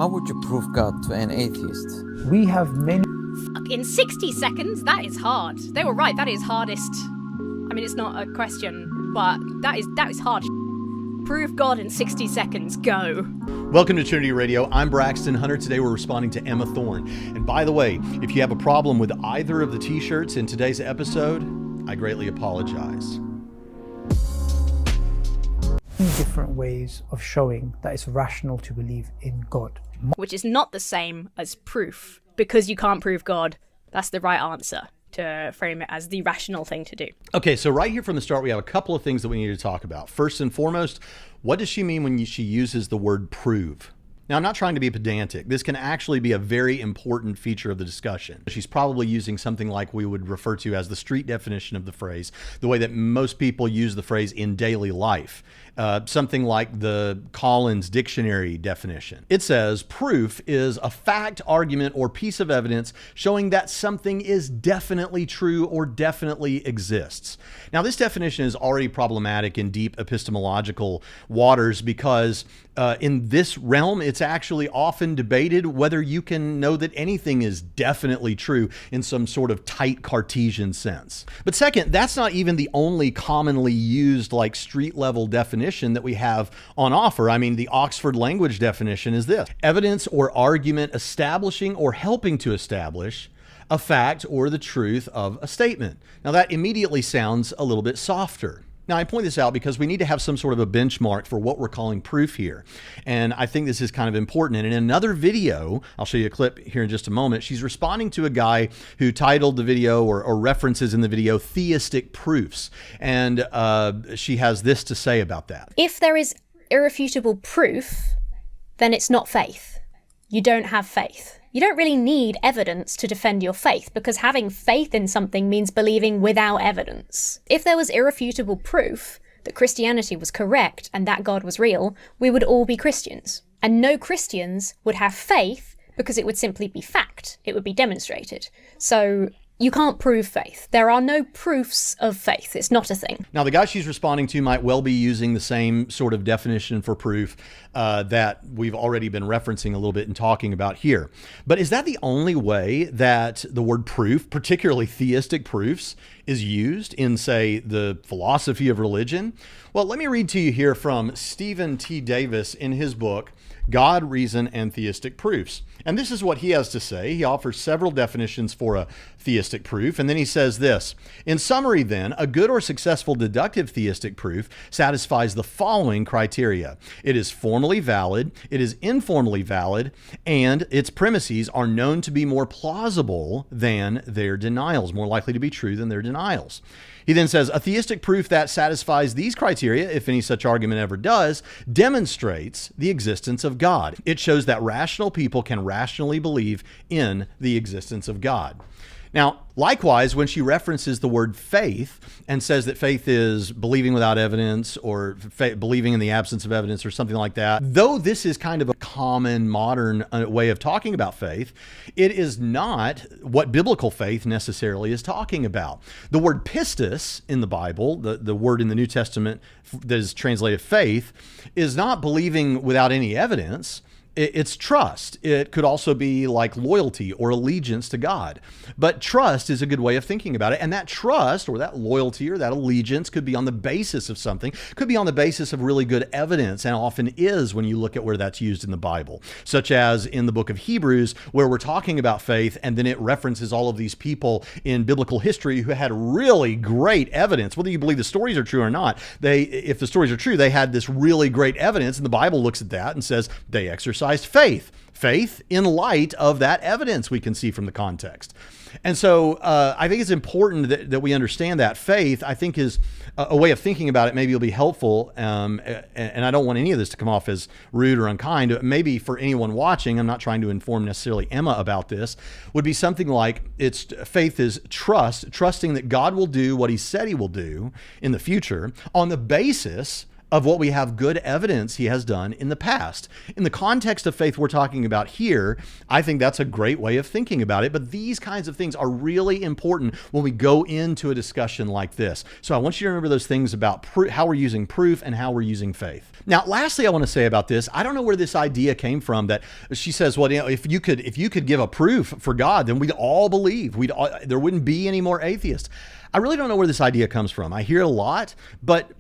How would you prove God to an atheist? We have many... In 60 seconds? That is hard. They were right, that is hardest. I mean, it's not a question, but that is hard. Prove God in 60 seconds, go. Welcome to Trinity Radio. I'm Braxton Hunter. Today we're responding to Emma Thorne. And by the way, if you have a problem with either of the t-shirts in today's episode, I greatly apologize. different ways of showing that it's rational to believe in God. Which is not the same as proof, because you can't prove God. That's the right answer, to frame it as the rational thing to do. Okay, so right here from the start, we have a couple of things that we need to talk about. First and foremost, what does she mean when she uses the word prove? Now, I'm not trying to be pedantic. This can actually be a very important feature of the discussion. She's probably using something like we would refer to as the street definition of the phrase, the way that most people use the phrase in daily life. Something like the Collins Dictionary definition. It says, proof is a fact, argument, or piece of evidence showing that something is definitely true or definitely exists. Now, this definition is already problematic in deep epistemological waters because in this realm, it's actually often debated whether you can know that anything is definitely true in some sort of tight Cartesian sense. But second, that's not even the only commonly used like street level definition that we have on offer. I mean, the Oxford language definition is this: evidence or argument establishing or helping to establish a fact or the truth of a statement. Now that immediately sounds a little bit softer. Now, I point this out because we need to have some sort of a benchmark for what we're calling proof here. And I think this is kind of important. And in another video, I'll show you a clip here in just a moment, she's responding to a guy who titled the video or references in the video Theistic Proofs. And she has this to say about that. If there is irrefutable proof, then it's not faith. You don't have faith. You don't really need evidence to defend your faith, because having faith in something means believing without evidence. If there was irrefutable proof that Christianity was correct and that God was real, we would all be Christians. And no Christians would have faith because it would simply be fact. It would be demonstrated. So you can't prove faith. There are no proofs of faith. It's not a thing. Now, the guy she's responding to might well be using the same sort of definition for proof that we've already been referencing a little bit and talking about here. But is that the only way that the word proof, particularly theistic proofs, is used in, say, the philosophy of religion? Well, let me read to you here from Stephen T. Davis in his book, God, Reason, and Theistic Proofs. And this is what he has to say. He offers several definitions for a theistic proof. And then he says this: in summary, then, a good or successful deductive theistic proof satisfies the following criteria. It is formally valid, it is informally valid, and its premises are known to be more plausible than their denials, more likely to be true than their denials. He then says, a theistic proof that satisfies these criteria, if any such argument ever does, demonstrates the existence of God. It shows that rational people can rationally believe in the existence of God. Now, likewise, when she references the word faith and says that faith is believing without evidence or believing in the absence of evidence or something like that, though this is kind of a common modern way of talking about faith, it is not what biblical faith necessarily is talking about. The word pistis in the Bible, the word in the New Testament that is translated faith, is not believing without any evidence. It's trust. It could also be like loyalty or allegiance to God. But trust is a good way of thinking about it. And that trust or that loyalty or that allegiance could be on the basis of something, could be on the basis of really good evidence, and often is when you look at where that's used in the Bible, such as in the book of Hebrews, where we're talking about faith, and then it references all of these people in biblical history who had really great evidence. Whether you believe the stories are true or not, if the stories are true, they had this really great evidence, and the Bible looks at that and says they exercised faith in light of that evidence we can see from the context. And so I think it's important that we understand that faith, I think, is a way of thinking about it. Maybe it'll be helpful. And I don't want any of this to come off as rude or unkind. Maybe for anyone watching, I'm not trying to inform necessarily Emma about this, would be something like faith is trusting that God will do what he said he will do in the future on the basis of what we have good evidence he has done in the past. In the context of faith we're talking about here, I think that's a great way of thinking about it. But these kinds of things are really important when we go into a discussion like this. So I want you to remember those things about how we're using proof and how we're using faith. Now, lastly, I want to say about this, I don't know where this idea came from that she says, well, if you could give a proof for God, then we'd all believe. There wouldn't be any more atheists. I really don't know where this idea comes from. I hear it a lot, but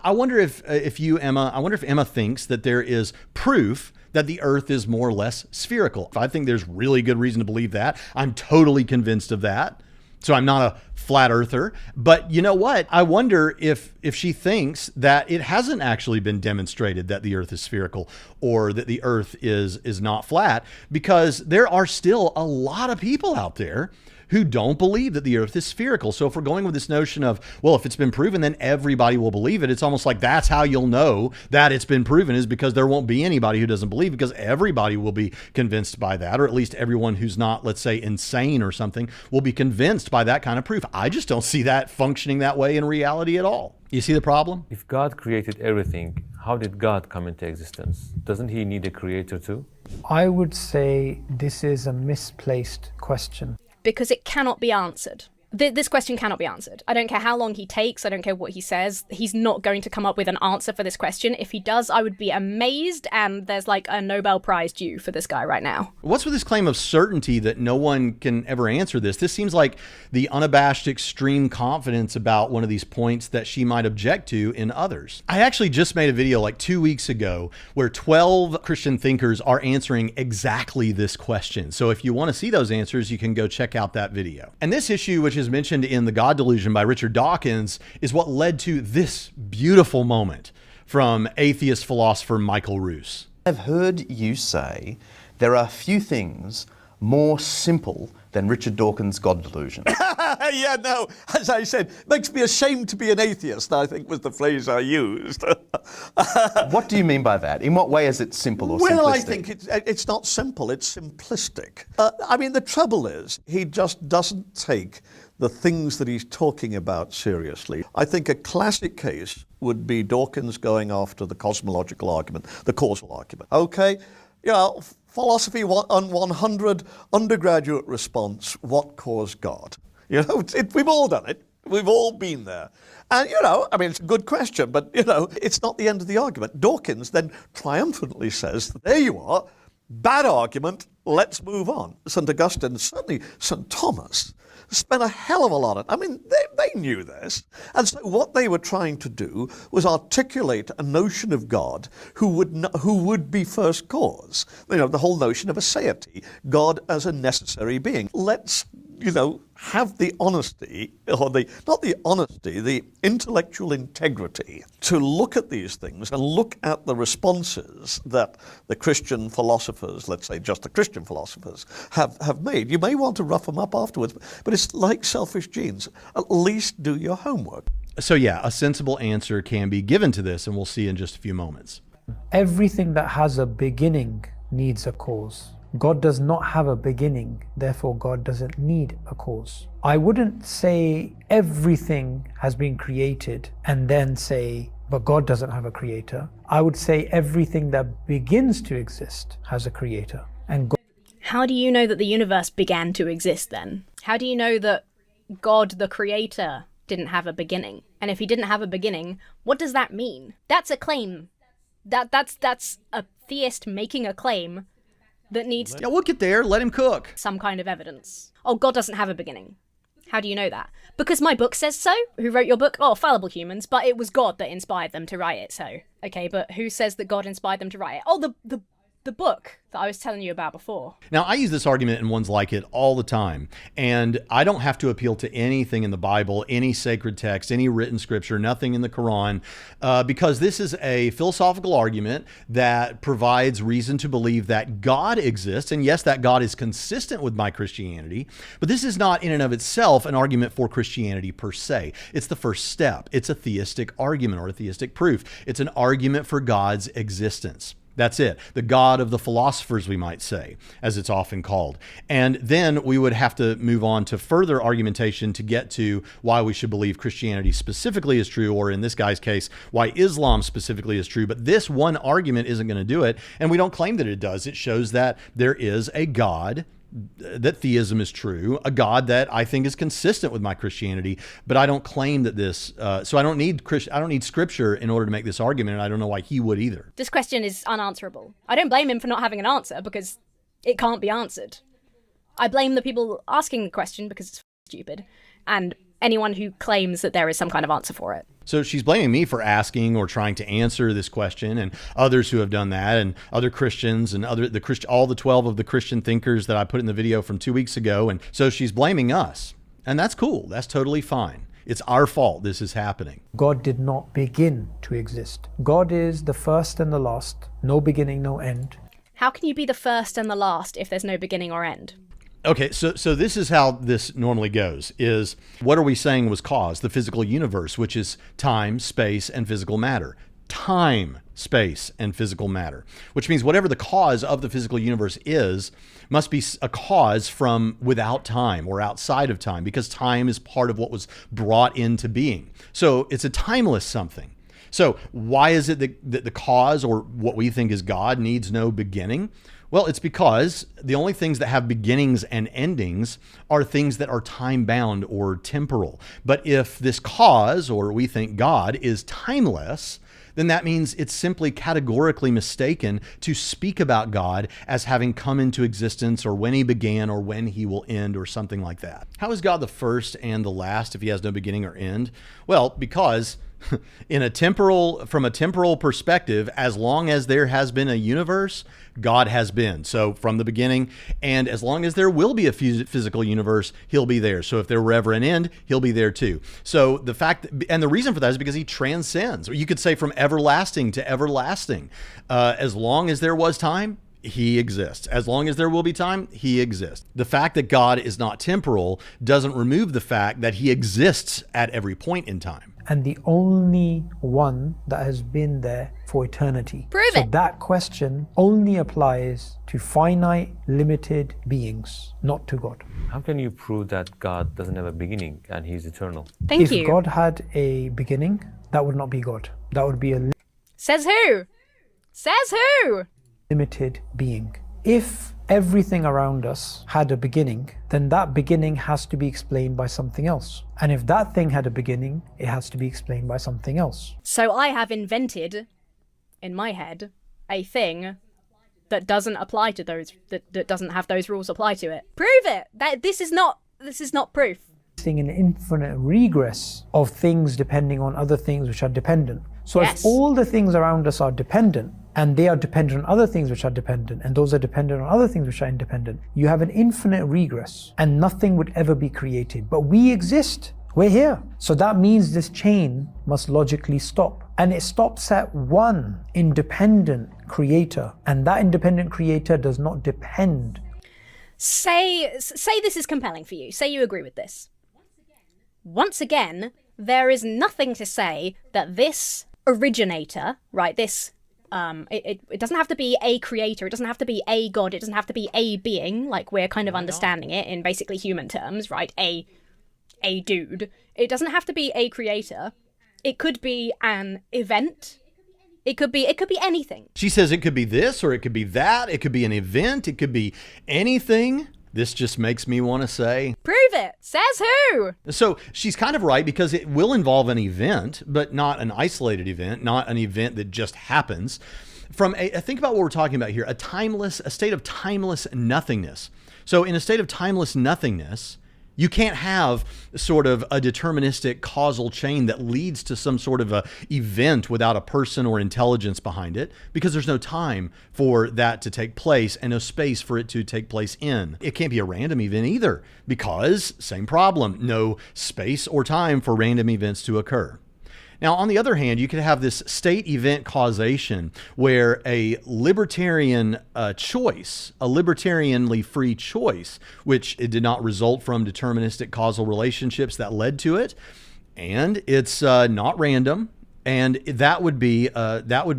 I wonder if Emma thinks that there is proof that the earth is more or less spherical. I think there's really good reason to believe that. I'm totally convinced of that. So I'm not a flat earther, but you know what? I wonder if she thinks that it hasn't actually been demonstrated that the earth is spherical or that the earth is not flat, because there are still a lot of people out there who don't believe that the earth is spherical. So if we're going with this notion of, well, if it's been proven, then everybody will believe it, it's almost like that's how you'll know that it's been proven, is because there won't be anybody who doesn't believe, because everybody will be convinced by that, or at least everyone who's not, let's say, insane or something, will be convinced by that kind of proof. I just don't see that functioning that way in reality at all. You see the problem? If God created everything, how did God come into existence? Doesn't he need a creator too? I would say this is a misplaced question. Because it cannot be answered. This question cannot be answered. I don't care how long he takes. I don't care what he says. He's not going to come up with an answer for this question. If he does, I would be amazed, and there's like a Nobel Prize due for this guy right now. What's with this claim of certainty that no one can ever answer this? This seems like the unabashed extreme confidence about one of these points that she might object to in others. I actually just made a video like 2 weeks ago where 12 Christian thinkers are answering exactly this question. So if you want to see those answers, you can go check out that video. And this issue, which is mentioned in The God Delusion by Richard Dawkins, is what led to this beautiful moment from atheist philosopher Michael Roos. I've heard you say there are few things more simple than Richard Dawkins' God Delusion. Yeah, no, as I said, makes me ashamed to be an atheist, I think was the phrase I used. What do you mean by that? In what way is it simple or simplistic? Well, I think it's not simple, it's simplistic. I mean, the trouble is, he just doesn't take the things that he's talking about seriously. I think a classic case would be Dawkins going after the cosmological argument, the causal argument. Okay, you know, philosophy on 100, undergraduate response, what caused God? You know, we've all done it. We've all been there. And, you know, I mean, it's a good question, but, you know, it's not the end of the argument. Dawkins then triumphantly says, there you are, bad argument, let's move on. St. Augustine, certainly St. Thomas, spent a hell of a lot of, I mean, they knew this. And so what they were trying to do was articulate a notion of God who would be first cause. You know, the whole notion of aseity, God as a necessary being. Let's, you know, have the honesty, or the intellectual integrity to look at these things and look at the responses that the Christian philosophers, let's say just the Christian philosophers, have made. You may want to rough them up afterwards, but it's like selfish genes. At least do your homework. So yeah, a sensible answer can be given to this, and we'll see in just a few moments. Everything that has a beginning needs a cause. God does not have a beginning, therefore God doesn't need a cause. I wouldn't say everything has been created and then say, but God doesn't have a creator. I would say everything that begins to exist has a creator. And God. How do you know that the universe began to exist then? How do you know that God, the creator, didn't have a beginning? And if he didn't have a beginning, what does that mean? That's a claim. That's a theist making a claim that needs Yeah, we'll get there. Let him cook. some kind of evidence. Oh, God doesn't have a beginning. How do you know that? Because my book says so? Who wrote your book? Oh, fallible humans, but it was God that inspired them to write it, so. Okay, but who says that God inspired them to write it? Oh, the book that I was telling you about before. Now, I use this argument and ones like it all the time, and I don't have to appeal to anything in the Bible, any sacred text, any written scripture, nothing in the Quran, because this is a philosophical argument that provides reason to believe that God exists, and yes, that God is consistent with my Christianity, but this is not in and of itself an argument for Christianity per se. It's the first step. It's a theistic argument or a theistic proof. It's an argument for God's existence. That's it. The God of the philosophers, we might say, as it's often called. And then we would have to move on to further argumentation to get to why we should believe Christianity specifically is true, or in this guy's case, why Islam specifically is true. But this one argument isn't going to do it. And we don't claim that it does. It shows that there is a God, that theism is true, a God that I think is consistent with my Christianity, but I don't claim that this, so I don't need scripture in order to make this argument, and I don't know why he would either. This question is unanswerable. I don't blame him for not having an answer because it can't be answered. I blame the people asking the question because it's stupid, and anyone who claims that there is some kind of answer for it. So she's blaming me for asking or trying to answer this question, and others who have done that, and other Christians and all the 12 of the Christian thinkers that I put in the video from 2 weeks ago. And so she's blaming us, and that's cool. That's totally fine. It's our fault this is happening. God did not begin to exist. God is the first and the last, no beginning, no end. How can you be the first and the last if there's no beginning or end? Okay, so this is how this normally goes, is what are we saying was caused? The physical universe, which is time, space, and physical matter. Time, space, and physical matter, which means whatever the cause of the physical universe is, must be a cause from without time or outside of time, because time is part of what was brought into being. So it's a timeless something. So why is it that the cause, or what we think is God, needs no beginning? Well, it's because the only things that have beginnings and endings are things that are time-bound or temporal. But if this cause, or we think God, is timeless, then that means it's simply categorically mistaken to speak about God as having come into existence, or when he began, or when he will end, or something like that. How is God the first and the last if he has no beginning or end? Well, because from a temporal perspective, as long as there has been a universe, God has been. So from the beginning, and as long as there will be a physical universe, he'll be there. So if there were ever an end, he'll be there too. So the fact, and the reason for that is because he transcends, or you could say from everlasting to everlasting. As long as there was time, he exists. As long as there will be time, he exists. The fact that God is not temporal doesn't remove the fact that he exists at every point in time. And the only one that has been there for eternity. Prove so it. That question only applies to finite, limited beings, not to God. How can you prove that God doesn't have a beginning and he's eternal? Thank you. If God had a beginning, that would not be God. That would be a Says who? Says who? limited being. If everything around us had a beginning, then that beginning has to be explained by something else. And if that thing had a beginning, it has to be explained by something else. So I have invented, in my head, a thing that doesn't apply to those, that doesn't have those rules apply to it. Prove it! This is not proof. Seeing an infinite regress of things depending on other things which are dependent. So Yes. if all the things around us are dependent, and they are dependent on other things which are dependent, and those are dependent on other things which are independent, you have an infinite regress, and nothing would ever be created. But we exist. We're here. So that means this chain must logically stop. And it stops at one independent creator, and that independent creator does not depend. Say this is compelling for you. Say you agree with this. Once again, there is nothing to say that this originator, right, this it doesn't have to be a creator, it doesn't have to be a god, it doesn't have to be a being, like we're kind of understanding it in basically human terms, right? A dude. It doesn't have to be a creator. It could be an event. It could be anything. She says it could be this, or it could be that, it could be an event, it could be anything. This just makes me want to say, Prove it! Says who? So she's kind of right, because it will involve an event, but not an isolated event, not an event that just happens. Think about what we're talking about here, a state of timeless nothingness. So in a state of timeless nothingness, you can't have sort of a deterministic causal chain that leads to some sort of a event without a person or intelligence behind it, because there's no time for that to take place and no space for it to take place in. It can't be a random event either, because same problem, no space or time for random events to occur. Now, on the other hand, you could have this state-event causation where a libertarian choice, a libertarianly free choice, which it did not result from deterministic causal relationships that led to it, and it's not random, And that would be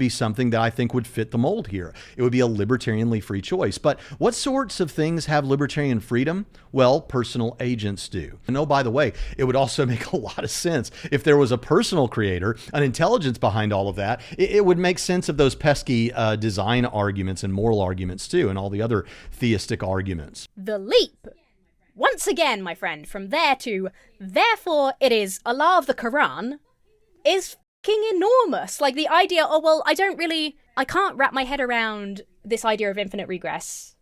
something that I think would fit the mold here. It would be a libertarianly free choice. But what sorts of things have libertarian freedom? Well, personal agents do. And oh, by the way, it would also make a lot of sense if there was a personal creator, an intelligence behind all of that. It would make sense of those pesky design arguments and moral arguments too, and all the other theistic arguments. The leap, once again, my friend, from there to therefore it is Allah of the Quran, is enormous. Like the idea, oh well, I can't wrap my head around this idea of infinite regress.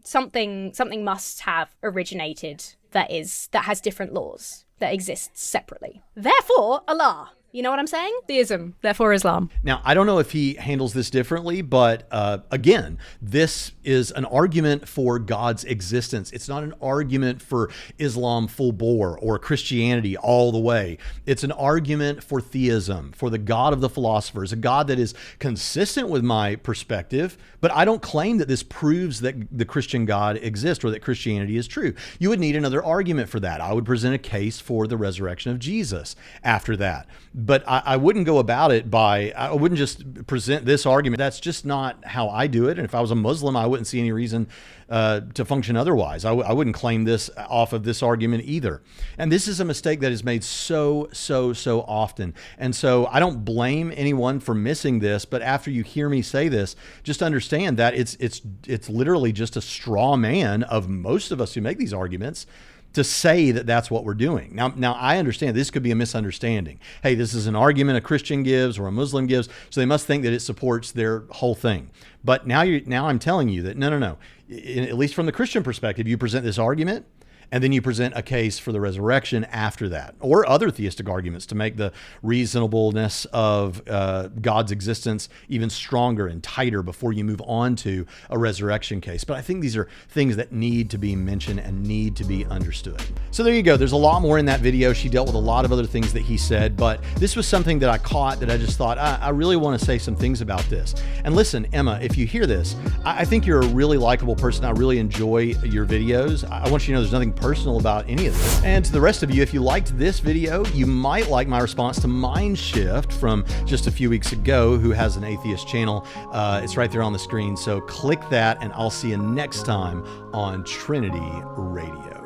Something must have originated that has different laws, that exists separately. Therefore, Allah. You know what I'm saying? Theism, therefore Islam. Now, I don't know if he handles this differently, but again, this is an argument for God's existence. It's not an argument for Islam full bore or Christianity all the way. It's an argument for theism, for the God of the philosophers, a God that is consistent with my perspective, but I don't claim that this proves that the Christian God exists or that Christianity is true. You would need another argument for that. I would present a case for the resurrection of Jesus after that. But I wouldn't go about it I wouldn't just present this argument. That's just not how I do it. And if I was a Muslim, I wouldn't see any reason to function otherwise. I wouldn't claim this off of this argument either. And this is a mistake that is made so often. And so I don't blame anyone for missing this, but after you hear me say this, just understand that it's literally just a straw man of most of us who make these arguments to say that that's what we're doing. Now I understand this could be a misunderstanding. Hey, this is an argument a Christian gives or a Muslim gives, so they must think that it supports their whole thing. But now I'm telling you that no. At least from the Christian perspective, you present this argument, and then you present a case for the resurrection after that, or other theistic arguments to make the reasonableness of God's existence even stronger and tighter before you move on to a resurrection case. But I think these are things that need to be mentioned and need to be understood. So there you go. There's a lot more in that video. She dealt with a lot of other things that he said, but this was something that I caught that I just thought, I really want to say some things about this. And listen, Emma, if you hear this, I think you're a really likable person. I really enjoy your videos. I want you to know there's nothing personal about any of this. And to the rest of you, if you liked this video, you might like my response to Mindshift from just a few weeks ago, who has an atheist channel. It's right there on the screen. So click that, and I'll see you next time on Trinity Radio.